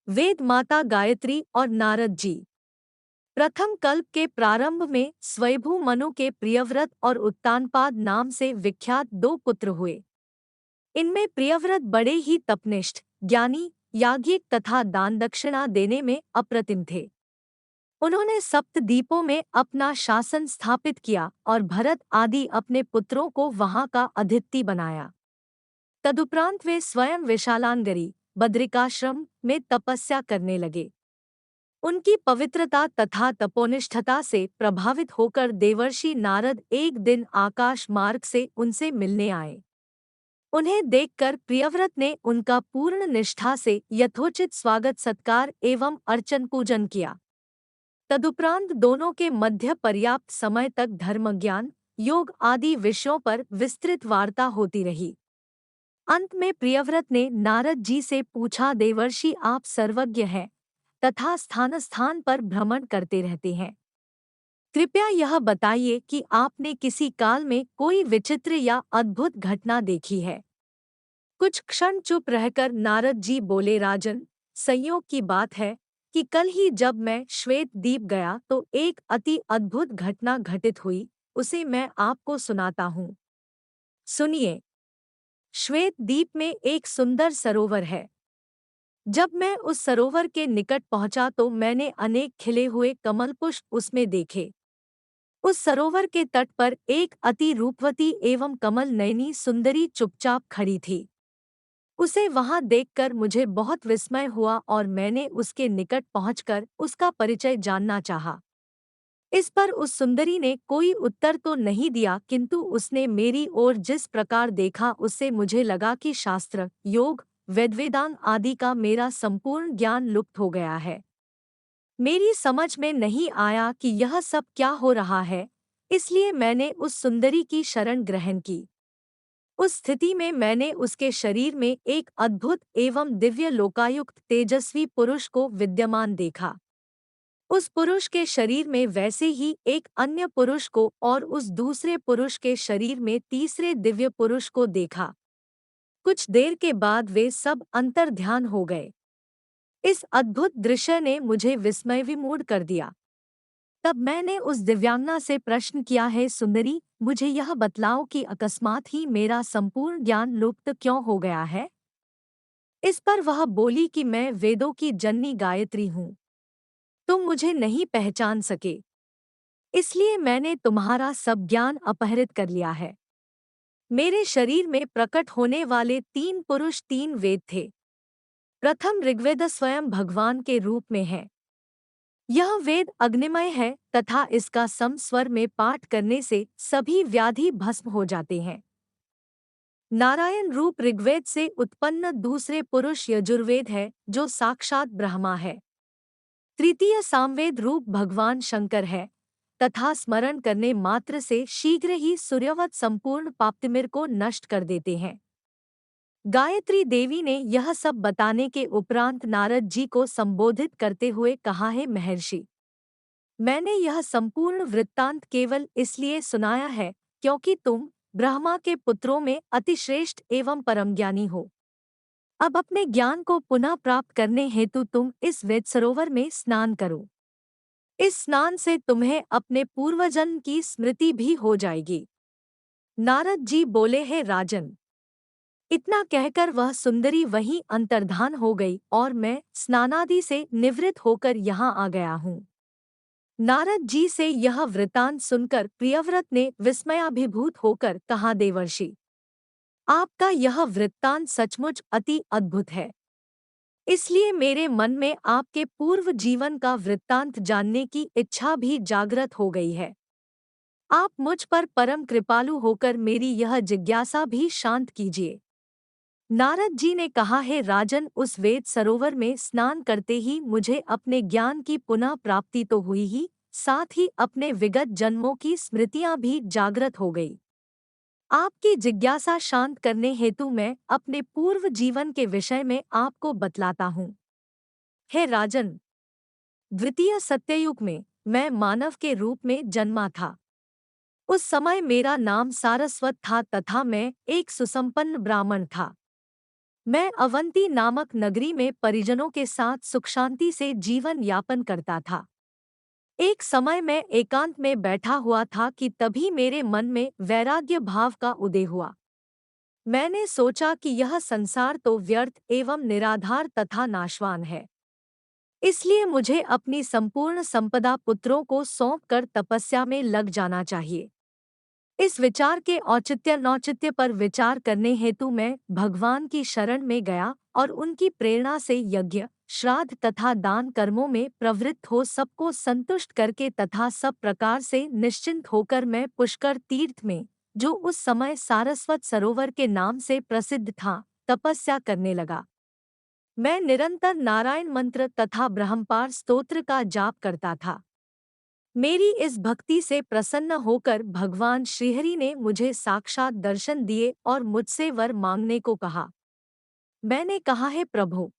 वेद माता गायत्री और नारद जी। प्रथम कल्प के प्रारंभ में स्वयंभू मनु के प्रियव्रत और उत्तानपाद नाम से विख्यात दो पुत्र हुए। इनमें प्रियव्रत बड़े ही तपनिष्ठ, ज्ञानी, याज्ञिक तथा दान दक्षिणा देने में अप्रतिम थे। उन्होंने सप्तद्वीपों में अपना शासन स्थापित किया और भरत आदि अपने पुत्रों को वहां का अधिपति बनाया। तदुपरांत वे स्वयं विशालानगरी, बद्रिकाश्रम में तपस्या करने लगे। उनकी पवित्रता तथा तपोनिष्ठता से प्रभावित होकर देवर्षि नारद एक दिन आकाश मार्ग से उनसे मिलने आए। उन्हें देखकर प्रियव्रत ने उनका पूर्ण निष्ठा से यथोचित स्वागत सत्कार एवं अर्चन पूजन किया। तदुपरांत दोनों के मध्य पर्याप्त समय तक धर्मज्ञान, योग आदि विषयों पर विस्तृत वार्ता होती रही। अंत में प्रियव्रत ने नारद जी से पूछा, देवर्षि आप सर्वज्ञ हैं तथा स्थान स्थान पर भ्रमण करते रहते हैं। कृपया यह बताइए कि आपने किसी काल में कोई विचित्र या अद्भुत घटना देखी है। कुछ क्षण चुप रहकर नारद जी बोले, राजन, संयोग की बात है कि कल ही जब मैं श्वेत द्वीप गया तो एक अति अद्भुत घटना घटित हुई। उसे मैं आपको सुनाता हूँ। सुनिए। श्वेत द्वीप में एक सुंदर सरोवर है। जब मैं उस सरोवर के निकट पहुंचा तो मैंने अनेक खिले हुए कमल पुष्प उसमें देखे। उस सरोवर के तट पर एक अति रूपवती एवं कमल नयनी सुंदरी चुपचाप खड़ी थी। उसे वहां देखकर मुझे बहुत विस्मय हुआ और मैंने उसके निकट पहुंचकर उसका परिचय जानना चाहा। इस पर उस सुंदरी ने कोई उत्तर तो नहीं दिया, किंतु उसने मेरी ओर जिस प्रकार देखा उससे मुझे लगा कि शास्त्र, योग, वेदांत आदि का मेरा संपूर्ण ज्ञान लुप्त हो गया है। मेरी समझ में नहीं आया कि यह सब क्या हो रहा है, इसलिए मैंने उस सुंदरी की शरण ग्रहण की। उस स्थिति में मैंने उसके शरीर में एक अद्भुत एवं दिव्य लोकायुक्त तेजस्वी पुरुष को विद्यमान देखा। उस पुरुष के शरीर में वैसे ही एक अन्य पुरुष को और उस दूसरे पुरुष के शरीर में तीसरे दिव्य पुरुष को देखा। कुछ देर के बाद वे सब अंतर्ध्यान हो गए। इस अद्भुत दृश्य ने मुझे विस्मय विमूढ़ कर दिया। तब मैंने उस दिव्यांगना से प्रश्न किया, है सुंदरी, मुझे यह बतलाओ कि अकस्मात ही मेरा संपूर्ण ज्ञान लुप्त क्यों हो गया है। इस पर वह बोली कि मैं वेदों की जननी गायत्री हूँ। तुम मुझे नहीं पहचान सके, इसलिए मैंने तुम्हारा सब ज्ञान अपहरित कर लिया है। मेरे शरीर में प्रकट होने वाले तीन पुरुष तीन वेद थे। प्रथम ऋग्वेद स्वयं भगवान के रूप में है। यह वेद अग्निमय है तथा इसका सम स्वर में पाठ करने से सभी व्याधि भस्म हो जाते हैं। नारायण रूप ऋग्वेद से उत्पन्न दूसरे पुरुष यजुर्वेद है, जो साक्षात ब्रह्मा है। तृतीय सामवेद रूप भगवान शंकर है तथा स्मरण करने मात्र से शीघ्र ही सूर्यवत संपूर्ण पापतिमिर को नष्ट कर देते हैं। गायत्री देवी ने यह सब बताने के उपरांत नारद जी को संबोधित करते हुए कहा, है महर्षि, मैंने यह संपूर्ण वृत्तांत केवल इसलिए सुनाया है क्योंकि तुम ब्रह्मा के पुत्रों में अतिश्रेष्ठ एवं परम ज्ञानी हो। अब अपने ज्ञान को पुनः प्राप्त करने हेतु तुम इस वेद सरोवर में स्नान करो। इस स्नान से तुम्हें अपने पूर्वजन्म की स्मृति भी हो जाएगी। नारद जी बोले, हैं राजन। इतना कहकर वह सुंदरी वहीं अंतर्धान हो गई और मैं स्नानादि से निवृत्त होकर यहाँ आ गया हूँ। नारद जी से यह वृतांत सुनकर प्रियव्रत ने विस्मयाभिभूत होकर कहा, देवर्षि, आपका यह वृत्तांत सचमुच अति अद्भुत है। इसलिए मेरे मन में आपके पूर्व जीवन का वृत्तांत जानने की इच्छा भी जागृत हो गई है। आप मुझ पर परम कृपालु होकर मेरी यह जिज्ञासा भी शांत कीजिए। नारद जी ने कहा, है राजन, उस वेद सरोवर में स्नान करते ही मुझे अपने ज्ञान की पुनः प्राप्ति तो हुई ही, साथ ही अपने विगत जन्मों की स्मृतियां भी जागृत हो गई। आपकी जिज्ञासा शांत करने हेतु मैं अपने पूर्व जीवन के विषय में आपको बतलाता हूँ। हे राजन, द्वितीय सत्ययुग में मैं मानव के रूप में जन्मा था। उस समय मेरा नाम सारस्वत था तथा मैं एक सुसंपन्न ब्राह्मण था। मैं अवंती नामक नगरी में परिजनों के साथ सुख शांति से जीवन यापन करता था। एक समय मैं एकांत में बैठा हुआ था कि तभी मेरे मन में वैराग्य भाव का उदय हुआ। मैंने सोचा कि यह संसार तो व्यर्थ एवं निराधार तथा नाशवान है। इसलिए मुझे अपनी संपूर्ण संपदा पुत्रों को सौंपकर तपस्या में लग जाना चाहिए। इस विचार के औचित्य नौचित्य पर विचार करने हेतु मैं भगवान की शरण में गया और उनकी प्रेरणा से यज्ञ, श्राद्ध तथा दान कर्मों में प्रवृत्त हो सबको संतुष्ट करके तथा सब प्रकार से निश्चिंत होकर मैं पुष्कर तीर्थ में, जो उस समय सारस्वत सरोवर के नाम से प्रसिद्ध था, तपस्या करने लगा। मैं निरंतर नारायण मंत्र तथा ब्रह्मपार स्तोत्र का जाप करता था। मेरी इस भक्ति से प्रसन्न होकर भगवान श्रीहरि ने मुझे साक्षात दर्शन दिए और मुझसे वर मांगने को कहा। मैंने कहा, है प्रभु,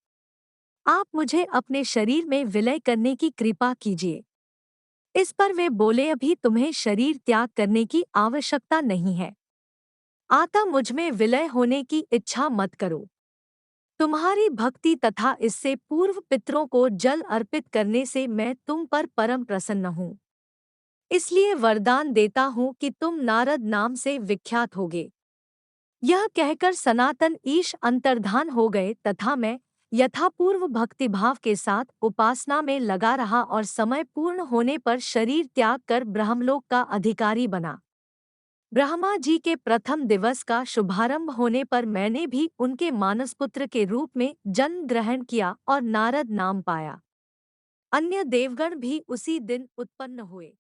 आप मुझे अपने शरीर में विलय करने की कृपा कीजिए। इस पर वे बोले, अभी तुम्हें शरीर त्याग करने की आवश्यकता नहीं है। आता मुझमें विलय होने की इच्छा मत करो। तुम्हारी भक्ति तथा इससे पूर्व पितरों को जल अर्पित करने से मैं तुम पर परम प्रसन्न हूँ। इसलिए वरदान देता हूँ कि तुम नारद नाम से विख्यात होगे। यह कहकर सनातन ईश अंतर्धान हो गए तथा मैं यथापूर्व भक्तिभाव के साथ उपासना में लगा रहा और समय पूर्ण होने पर शरीर त्याग कर ब्रह्मलोक का अधिकारी बना। ब्रह्मा जी के प्रथम दिवस का शुभारंभ होने पर मैंने भी उनके मानसपुत्र के रूप में जन्म ग्रहण किया और नारद नाम पाया। अन्य देवगण भी उसी दिन उत्पन्न हुए।